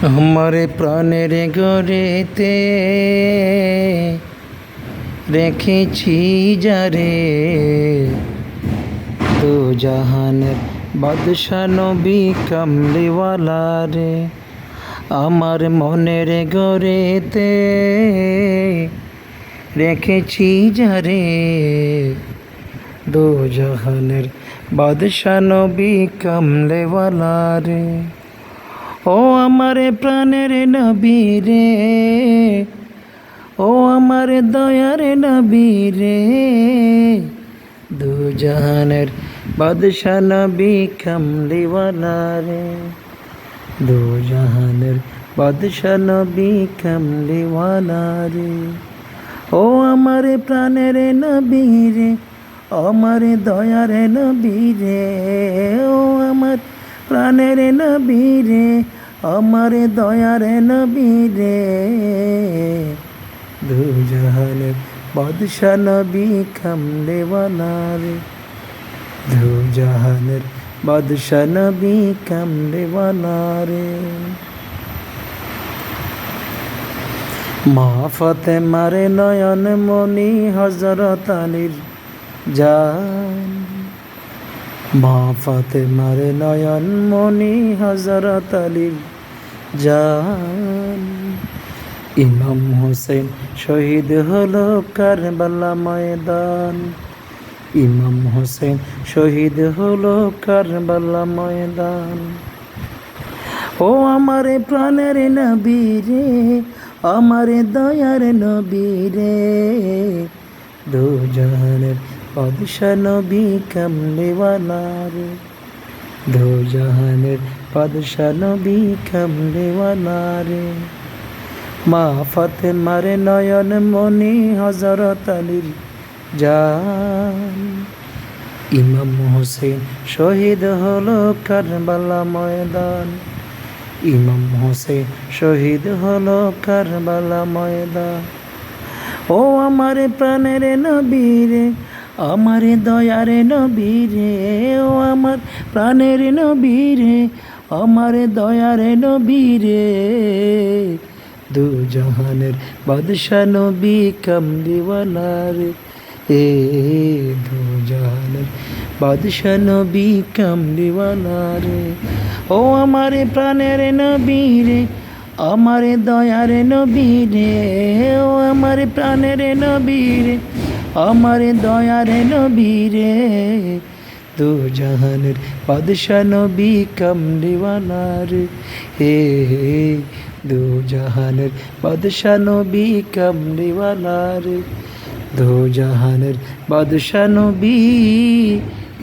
আমার প্রাণের গড়েতে রেখেছি যারে, দু জাহানের বাদশা নবী কামলিওয়ালা রে। আমার মনের গড়েতে রেখেছি যারে, দু জাহানের বাদশা নবী কামলিওয়ালা রে। ও আমার প্রাণের নবী রে, ও আমার দয়ার নবী রে, দু জাহানের বাদশা নবী কামলিওয়ালা রে, দু জাহানের বাদশা নবী কামলিওয়ালা রে। ও আমার প্রাণের নবী রে, আমার দয়ার নবী রে, ও আমার প্রাণের নবী রে, আমার দয়ার নবী রে, দু জাহানের বাদশা নবী কামলিওয়ালা রে, দু জাহানের বাদশা নবী কামলিওয়ালা রে। মা ফাতেমার নয়ন মনি হযরত আলীর জান, মা ফাতেমার নয়ন মনি হযরত আলীর জান। ইমাম হোসেন শহীদ হলো কারবালা ময়দান, ইমাম হোসেন শহীদ হলো কারবালা ময়দান। ও আমার প্রাণের নবী রে, আমার দয়ার নবী রে, দু জাহানের বাদশা নবী কামলিওয়ালা রে, দু জাহানের বাদশা নবী কামলিওয়ালা রে। মা ফাতেমার নয়ন মনি হযরত আলীর জান, ইমাম হোসেন শহীদ হলো কারবালা ময়দান, ইমাম হোসেন শহীদ হলো কারবালা ময়দান। ও আমার প্রাণের নবী রে, আমার দয়ার নবী রে, ও আমার প্রাণের নবী রে, আমার দয়ার নবী রে, দু জাহানের বাদশা নবী কামলিওয়ালা রে, এ দু জাহানের বাদশা নবী কামলিওয়ালা রে। ও আমার প্রাণের নবী রে, আমার দয়ার নবী রে, ও আমার প্রাণের নবী রে, আমার দয়ার নবী রে, দু জাহানের বাদশা নবী কামলিওয়ালা রে, হে দু জাহানের বাদশা নবী কামলিওয়ালা রে, দু জাহানের বাদশা নবী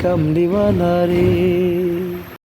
কামলিওয়ালা রে।